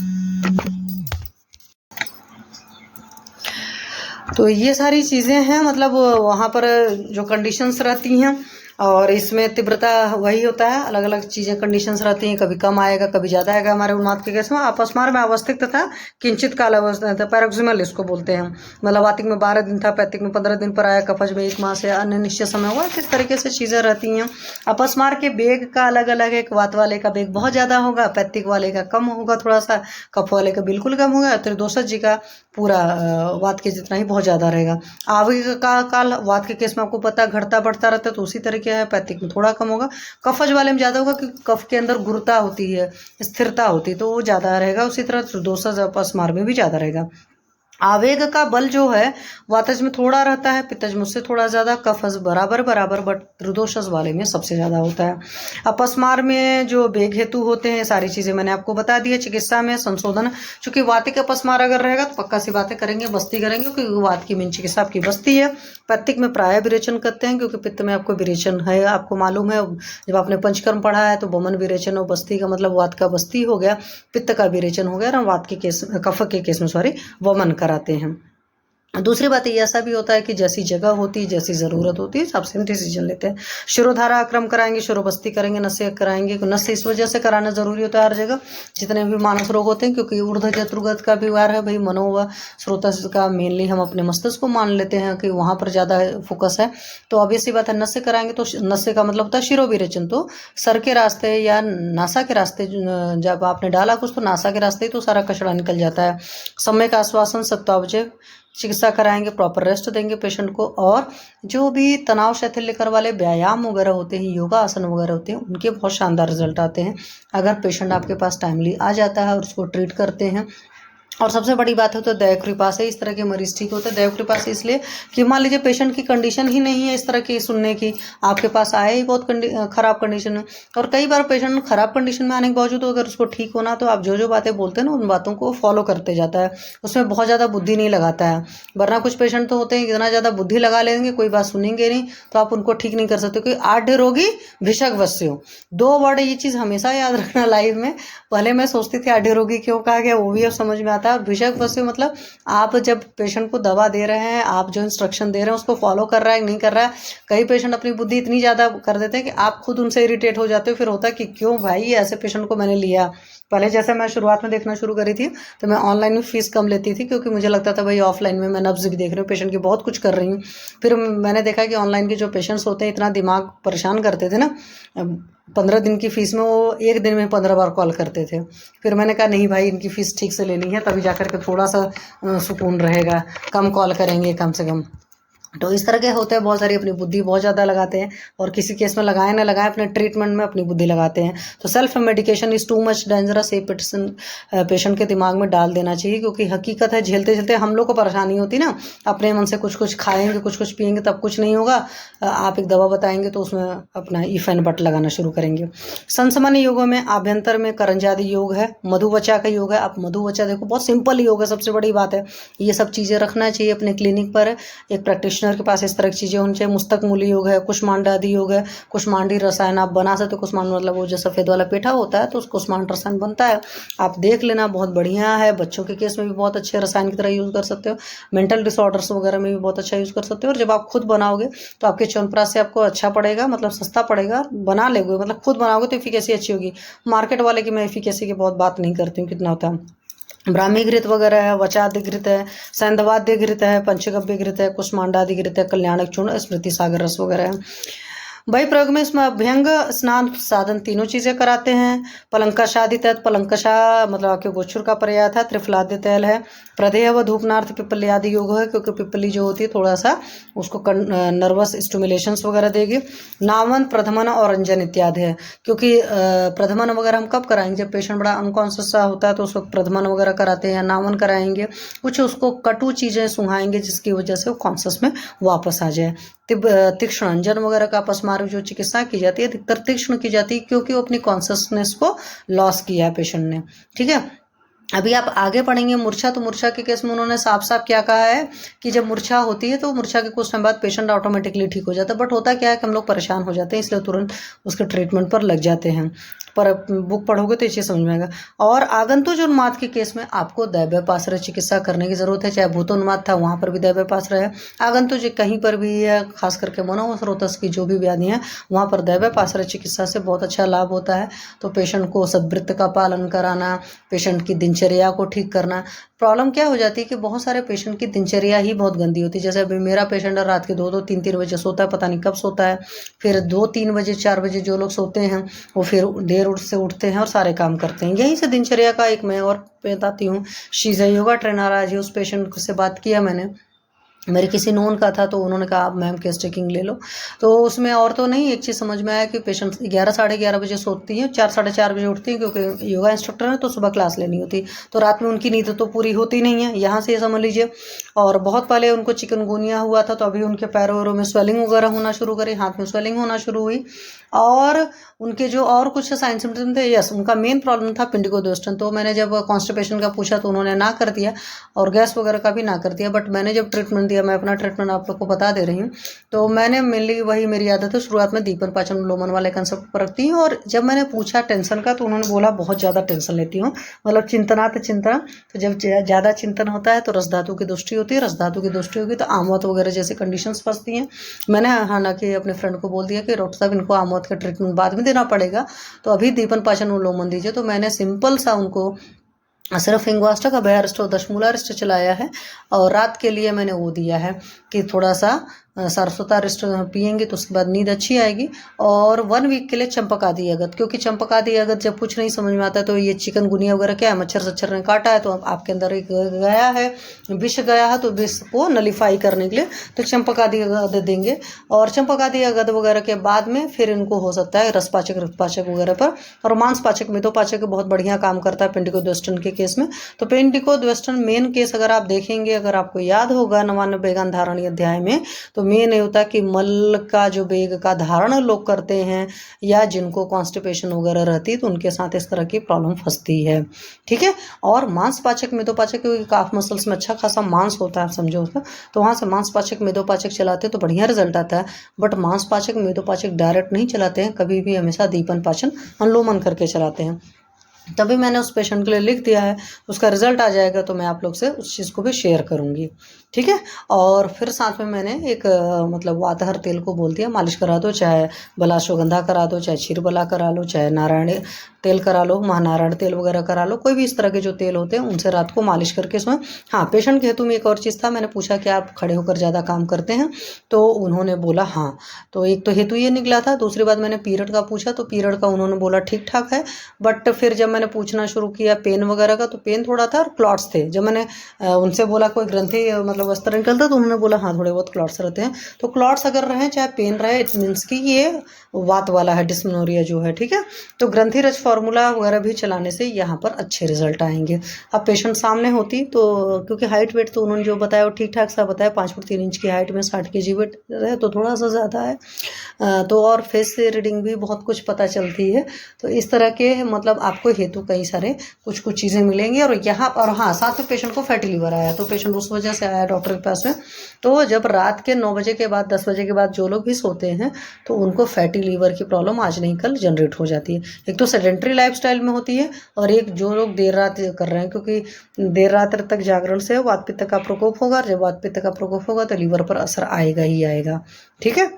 तो ये सारी चीज़ें हैं, मतलब वहाँ पर जो कंडीशंस रहती हैं और इसमें तीव्रता वही होता है। अलग अलग चीज़ें कंडीशंस रहती हैं, कभी कम आएगा कभी ज़्यादा आएगा। हमारे उन्माद के केस में अपस्मार में अवस्थित तथा किंचित काल अवस्था था, पैरोक्सिमल इसको बोलते हैं। मतलब वातिक में 12 दिन था, पैथिक में 15 दिन पर आया, कफज में 1 माह से अन्य निश्चित समय हुआ। किस तरीके से चीज़ें रहती हैं। अपस्मार के बेग का अलग अलग है। वात वाले का बेग बहुत ज़्यादा होगा, पैथिक वाले का कम होगा थोड़ा सा, कफ वाले का बिल्कुल कम होगा। त्रिदोषज जी का पूरा वात के जितना ही बहुत ज़्यादा रहेगा। आवधिक का काल वात के केस में आपको पता घटता बढ़ता रहता है तो उसी तरीके है। पैथिक में थोड़ा कम होगा, कफज वाले में ज़्यादा होगा क्योंकि कफ के अंदर गुरुता होती है, स्थिरता होती है तो वो ज़्यादा रहेगा। उसी तरह त्रिदोषज अपस्मार में भी ज़्यादा रहेगा। आवेग का बल जो है वातज में थोड़ा रहता है, पित्तज में उससे थोड़ा ज़्यादा, कफज बराबर बराबर, बट त्रिदोषज वाले में सबसे ज़्यादा होता है। अपस्मार में जो बेग हेतु होते हैं सारी चीज़ें मैंने आपको बता दी है। चिकित्सा में संशोधन, चूंकि वातिक अपस्मार अगर रहेगा तो पक्का सी बातें करेंगे, बस्ती करेंगे क्योंकि वात की मेन चिकित्सा आपकी बस्ती है। पैथिक में प्राय विरेचन करते हैं क्योंकि पित्त में आपको विरेचन है, आपको मालूम है जब आपने पंचकर्म पढ़ा है तो वमन विरेचन और बस्ती का मतलब वात का बस्ती हो गया, पित्त का विरेचन हो गया और वात के केस कफ के केस में वमन कराते हैं। दूसरी बात ये ऐसा भी होता है कि जैसी जगह होती है जैसी ज़रूरत होती है हिसाब से हम डिसीजन लेते हैं। शिरोधारा आक्रम कराएंगे, शिरोबस्ती करेंगे, नसें कराएंगे। नसें इस वजह से कराना ज़रूरी होता है हर जगह जितने भी मानस रोग होते हैं, क्योंकि ऊर्ध्व जत्रुगत का भी वार है भाई, मनो व स्रोतस का मेनली हम अपने मस्तिष्क को मान लेते हैं कि वहाँ पर ज़्यादा फोकस है। तो ऑब्वियस सी बात है नसें कराएंगे तो नसें का मतलब होता है शिरोविरेचन। तो सर के रास्ते या नासा के रास्ते जब आपने डाला कुछ तो नासा के रास्ते ही तो सारा कचरा निकल जाता है। समय का आश्वासन, सत्तावजय चिकित्सा कराएंगे, प्रॉपर रेस्ट देंगे पेशेंट को, और जो भी तनाव शैथिल्य कर वाले व्यायाम वगैरह होते हैं, योगा आसन वगैरह होते हैं, उनके बहुत शानदार रिजल्ट आते हैं अगर पेशेंट आपके पास टाइमली आ जाता है और उसको ट्रीट करते हैं। और सबसे बड़ी बात है तो दैव कृपा से इस तरह के मरीज ठीक होते हैं। दैव कृपा से इसलिए कि मान लीजिए पेशेंट की कंडीशन ही नहीं है इस तरह की सुनने की, आपके पास आए ही बहुत खराब कंडीशन में, और कई बार पेशेंट खराब कंडीशन में आने के बावजूद अगर उसको ठीक होना तो आप जो जो बातें बोलते हैं ना उन बातों को फॉलो करते जाता है, उसमें बहुत ज़्यादा बुद्धि नहीं लगाता है। वरना कुछ पेशेंट तो होते हैं इतना ज़्यादा बुद्धि लगा लेंगे, कोई बात सुनेंगे नहीं, तो आप उनको ठीक नहीं कर सकते। क्योंकि आढ़ रोगी भिषक वस्यो, 2 वर्ड ये चीज़ हमेशा याद रखना लाइफ में। पहले मैं सोचती थी आढ़ रोगी क्यों कहा गया, वो भी अब समझ में आता है। और भिषक वस्यो मतलब आप जब पेशेंट को दवा दे रहे हैं, आप जो इंस्ट्रक्शन दे रहे हैं उसको फॉलो कर रहा है नहीं कर रहा है। कई पेशेंट अपनी बुद्धि इतनी ज़्यादा कर देते हैं कि आप खुद उनसे इरिटेट हो जाते हो। फिर होता है कि क्यों भाई ऐसे पेशेंट को मैंने लिया। पहले जैसे मैं शुरुआत में देखना शुरू करी थी तो मैं ऑनलाइन में फ़ीस कम लेती थी, क्योंकि मुझे लगता था भाई ऑफलाइन में मैं नब्ज भी देख रही हूँ, पेशेंट की बहुत कुछ कर रही हूँ। फिर मैंने देखा कि ऑनलाइन के जो पेशेंट्स होते हैं इतना दिमाग परेशान करते थे ना, 15 दिन की फ़ीस में वो 1 दिन में 15 बार कॉल करते थे। फिर मैंने कहा नहीं भाई इनकी फ़ीस ठीक से लेनी है, तभी जाकर के थोड़ा सा सुकून रहेगा, कम कॉल करेंगे कम से कम। तो इस तरह के होते हैं बहुत सारी, अपनी बुद्धि बहुत ज़्यादा लगाते हैं, और किसी केस में लगाए ना लगाए अपने ट्रीटमेंट में अपनी बुद्धि लगाते हैं। तो self medication is too much dangerous, ये पेशेंट के दिमाग में डाल देना चाहिए। क्योंकि हकीकत है झेलते झेलते हम लोग को परेशानी होती ना, अपने मन से कुछ कुछ खाएंगे कुछ कुछ पिएंगे तब कुछ नहीं होगा। आप एक दवा बताएंगे तो उसमें अपना ईफेन बट लगाना शुरू करेंगे। संसमन योगों में आभ्यंतर में करंजादि योग है, मधुवचा का योग है। आप मधुवचा देखो बहुत सिंपल योग है, सबसे बड़ी बात है ये सब चीज़ें रखना चाहिए अपने क्लिनिक पर। एक प्रैक्टिशनर के पास इस तरह की चीज़ें होनी चाहिए। मुस्तक मूली योग है, कुष्मांड आदि योग है, कुष्मांडी रसायन आप बना सकते हो। कुष्मांड मतलब वो जो सफ़ेद वाला पेठा होता है तो उसको कुष्मांड रसायन बनता है, आप देख लेना, बहुत बढ़िया है। बच्चों के केस में भी बहुत अच्छे रसायन की तरह यूज़ कर सकते हो, मेंटल डिसऑर्डर्स वगैरह में भी बहुत अच्छा यूज़ कर सकते हो। और जब आप खुद बनाओगे तो आपके च्यवनप्राश से आपको अच्छा पड़ेगा, मतलब सस्ता पड़ेगा। बना लोगे मतलब खुद बनाओगे तो एफिकेसी अच्छी होगी। मार्केट वाले की मैं एफिकेसी की बहुत बात नहीं करती हूँ कितना होता है। ब्राह्मी घृत वगैरह है, वचादि घृत है, सैंधवाद्य घृत है, पंचगव्य घृत है, कुष्मांडादि घृत है, कल्याणक चूर्ण, स्मृति सागर रस वगैरह है। वही प्रयोग में इसमें अभ्यंग स्नान साधन तीनों चीज़ें कराते हैं। पलंकाशादि तहत, पलंकशा मतलब आपके गोचुर का पर्याय था। त्रिफलाद्य तैल है, प्रदेह व धूपनार्थ पिप्पली आदि योग है, क्योंकि पिप्पली जो होती है थोड़ा सा उसको नर्वस स्टिमुलेशंस वगैरह देगी। नामन, प्रधमन और अंजन इत्यादि है। क्योंकि प्रधमन वगैरह हम कब कराएंगे, जब पेशेंट बड़ा अनकॉन्शियस सा होता है तो उस वक्त प्रधमन वगैरह कराते हैं, नामन कराएंगे, कुछ उसको कटु चीज़ें सुंघाएंगे जिसकी वजह से वो कॉन्शियस में वापस आ जाए। तीक्ष्ण अंजन वगैरह का अपस्मार जो चिकित्सा की जाती है अधिकतर तीक्ष्ण की जाती है, क्योंकि वो अपनी कॉन्शियसनेस को लॉस किया है पेशेंट ने। ठीक है, अभी आप आगे पढ़ेंगे मूर्छा, तो मूर्छा के केस में उन्होंने साफ साफ क्या कहा है कि जब मूर्छा होती है तो मूर्छा के कुछ टाइम बाद पेशेंट ऑटोमेटिकली ठीक हो जाता है। बट होता क्या है कि हम लोग परेशान हो जाते हैं, इसलिए तुरंत उसके ट्रीटमेंट पर लग जाते हैं। पर बुक पढ़ोगे तो ये चीज़ समझ में आएगा। और आगंतुज उन्माद के केस में आपको दैव्यपाश्रय चिकित्सा करने की जरूरत है। चाहे भूतोन्माद था वहाँ पर भी दैव्यपाश्रय है, आगंतुज कहीं पर भी है, खास करके मनोस्रोतस की जो भी व्याधि हैं वहाँ पर दैव्यपाश्रय चिकित्सा से बहुत अच्छा लाभ होता है। तो पेशेंट को सद्वृत्त का पालन कराना, पेशेंट की दिनचर्या को ठीक करना। प्रॉब्लम क्या हो जाती है कि बहुत सारे पेशेंट की दिनचर्या ही बहुत गंदी होती है। जैसे अभी मेरा पेशेंट है रात के 2-2, 3-3 बजे सोता है, पता नहीं कब सोता है। फिर 2-3 बजे 4 बजे जो लोग सोते हैं वो फिर देर से उठते हैं और सारे काम करते हैं। यहीं से दिनचर्या का एक मैं और बताती हूँ। शीजा योगा ट्रेनर आज उस पेशेंट से बात किया मैंने, मेरे किसी नोन का था, तो उन्होंने कहा आप मैम केस टेकिंग ले लो। तो उसमें और तो नहीं, एक चीज़ समझ में आया कि पेशेंट 11 साढ़े 11 बजे सोती हैं, 4 साढ़े 4 बजे उठती हैं, क्योंकि योगा इंस्ट्रक्टर है तो सुबह क्लास लेनी होती, तो रात में उनकी नींद तो पूरी होती नहीं है, यहाँ से ये समझ लीजिए। और बहुत पहले उनको चिकनगुनिया हुआ था, तो अभी उनके पैरों वैरों में स्वेलिंग वगैरह होना शुरू करी, हाथ में स्वेलिंग होना शुरू हुई। और उनके जो और कुछ साइन सिम्टम थे, यस उनका मेन प्रॉब्लम था पिंडिकोदोस्टन। तो मैंने जब कॉन्स्टिपेशन का पूछा तो उन्होंने ना कर दिया, और गैस वगैरह का भी ना कर दिया। बट मैंने जब ट्रीटमेंट दिया, मैं अपना ट्रीटमेंट आप लोग को बता दे रही हूँ, तो मैंने मेनली वही मेरी आदत है शुरुआत में दीपन पाचन लोमन वाले कंसेप्ट पर रखती हूँ। और जब मैंने पूछा टेंशन का तो उन्होंने बोला बहुत ज़्यादा टेंशन लेती हूँ, मतलब चिंतनात चिंतना। तो जब ज़्यादा चिंतन होता है तो रसधातु की दृष्टि होती है, रसधातु की दृष्टि होगी तो आमवत वगैरह जैसी कंडीशंस फंसती हैं। मैंने हालांकि अपने फ्रेंड को बोल दिया कि डॉक्टर साहब इनको आमवत का ट्रीटमेंट बाद में देना पड़ेगा, तो अभी दीपन पाचन लोमन दीजिए। तो मैंने सिंपल सा उनको सिर्फ हिंगवास्टा का 12 दशमूलारिष्ट चलाया है, और रात के लिए मैंने वो दिया है कि थोड़ा सा सरसोता रिस्ट पियेंगे तो उसके बाद नींद अच्छी आएगी। और 1 वीक के लिए चंपकादि अगत, क्योंकि चंपकादि अगत जब कुछ नहीं समझ में आता तो ये चिकनगुनिया वगैरह क्या है, मच्छर सच्छर ने काटा है तो आपके अंदर एक गया है, विष गया है, तो विष को नलीफाई करने के लिए तो चंपकादि अगत देंगे। और चंपकादि अगत वगैरह के बाद में फिर इनको हो सकता है रसपाचक रक्तपाचक वगैरह पर। और मांसपाचक मितोपाचक बहुत बढ़िया काम करता है पेंडिकोद्वेस्टन के केस में। तो पेंडिकोद्वेस्टन मेन केस अगर आप देखेंगे, अगर आपको याद होगा 99 वेगन धारणी अध्याय में, तो मेन ये होता है कि मल का जो वेग का धारण लोग करते हैं या जिनको कॉन्स्टिपेशन वगैरह रहती है तो उनके साथ इस तरह की प्रॉब्लम फंसती है। ठीक है। और मांसपाचक मितोपाचक, क्योंकि काफ मसल्स में अच्छा खासा मांस होता है समझो उसका, तो वहाँ से मांसपाचक मितोपाचक चलाते हैं तो बढ़िया रिजल्ट आता है। बट मांसपाचक मितोपाचक डायरेक्ट नहीं चलाते हैं, कभी भी हमेशा दीपन पाचन अनुलोमन करके चलाते हैं। तभी मैंने उस पेशेंट के लिए लिख दिया है, उसका रिजल्ट आ जाएगा तो मैं आप लोग से उस चीज़ को भी शेयर करूँगी। ठीक है। और फिर साथ में मैंने एक मतलब वातहर तेल को बोल दिया, मालिश करा दो, चाहे बलाश्वगंधा करा दो, चाहे क्षीरबला करा लो, चाहे नारायण तेल करा लो, महानारायण तेल वगैरह करा लो, कोई भी इस तरह के जो तेल होते हैं उनसे रात को मालिश करके सोएं। हाँ, पेशेंट के हेतु में एक और चीज़ था, मैंने पूछा कि आप खड़े होकर ज़्यादा काम करते हैं, तो उन्होंने बोला हाँ। तो एक तो हेतु ये निकला था। दूसरी बात मैंने पीरियड का पूछा तो पीरियड का उन्होंने बोला ठीक ठाक है। बट फिर जब मैंने पूछना शुरू किया पेन वगैरह का, तो पेन थोड़ा था और क्लॉट्स थे। जब मैंने उनसे बोला कोई ग्रंथि मतलब इस तरह निकलता, तो उन्होंने बोला हाँ थोड़े बहुत क्लॉट्स रहते हैं। तो क्लॉट्स अगर रहे चाहे पेन रहे, इट मीन्स कि ये वात वाला है, डिस्मेनोरिया जो है। ठीक है। तो ग्रंथिरज फार्मूला वगैरह भी चलाने से यहाँ पर अच्छे रिजल्ट आएंगे। अब पेशेंट सामने होती तो, क्योंकि हाइट वेट तो उन्होंने जो बताया वो ठीक ठाक सा बताया, 5 फुट 3 इंच की हाइट में 60 kg वेट है तो थोड़ा सा ज़्यादा है। तो और फेस से रीडिंग भी बहुत कुछ पता चलती है। तो इस तरह के मतलब आपको हेतु कई सारे कुछ चीज़ें मिलेंगी। और यहाँ पर हाँ, साथ में पेशेंट को फैटी लीवर आया, तो पेशेंट उस वजह से आया डॉक्टर के पास में। तो जब रात के 9 बजे के बाद 10 बजे के बाद जो लोग भी सोते हैं तो उनको फैटी लीवर की प्रॉब्लम आज नहीं कल जनरेट हो जाती है। एक तो सेडेंट्री लाइफस्टाइल में होती है, और एक जो लोग देर रात कर रहे हैं, क्योंकि देर रात तक जागरण से वात पित्त का प्रकोप होगा। जब वात पित्त का प्रकोप होगा तो लीवर पर असर आएगा ही आएगा। ठीक है।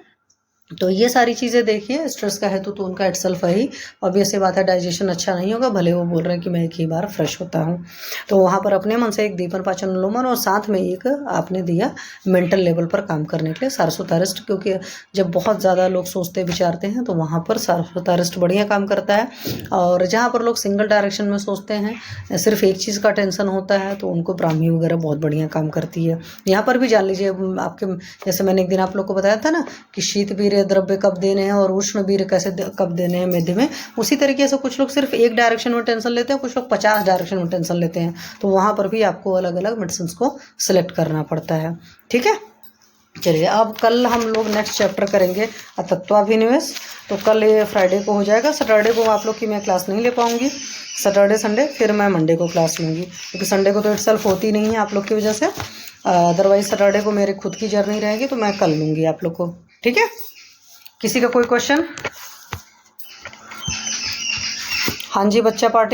तो ये सारी चीज़ें देखिए, स्ट्रेस का हेतु तो उनका इटसेल्फ है ही। ऑब्वियस सी बात है, डाइजेशन अच्छा नहीं होगा, भले वो बोल रहे हैं कि मैं एक ही बार फ्रेश होता हूँ। तो वहाँ पर अपने मन से एक दीपन पाचन अनुलोमन और साथ में एक आपने दिया मेंटल लेवल पर काम करने के लिए सारस्वता रिस्ट, क्योंकि जब बहुत ज़्यादा लोग सोचते विचारते हैं तो वहाँ पर सारस्वता रिस्ट बढ़िया काम करता है। और जहाँ पर लोग सिंगल डायरेक्शन में सोचते हैं, सिर्फ एक चीज़ का टेंशन होता है, तो उनको ब्राह्मी वगैरह बहुत बढ़िया काम करती है। यहाँ पर भी जान लीजिए आपके, जैसे मैंने एक दिन आप लोग को बताया था ना कि शीत वीर्य द्रव्य कब देने हैं और उष्ण वीर्य कैसे कब देने हैं मध्य में, उसी तरीके से कुछ लोग सिर्फ एक डायरेक्शन में टेंशन लेते हैं, कुछ लोग 50 डायरेक्शन में टेंशन लेते हैं। तो वहाँ पर भी आपको अलग अलग मेडिसिन को सिलेक्ट करना पड़ता है। ठीक है। चलिए, अब कल हम लोग नेक्स्ट चैप्टर करेंगे तत्वाभिनिवेश। तो कल ये फ्राइडे को हो जाएगा। सैटरडे को आप लोग की मैं क्लास नहीं ले पाऊंगी, सैटरडे संडे, फिर मैं मंडे को क्लास लूँगी, क्योंकि संडे को तो इटसेल्फ होती नहीं है आप लोग की वजह से। अदरवाइज सैटरडे को मेरी खुद की जर्नी रहेगी तो मैं कल लूँगी आप लोग को। ठीक है। किसी का कोई क्वेश्चन? हाँ जी, बच्चा पार्टी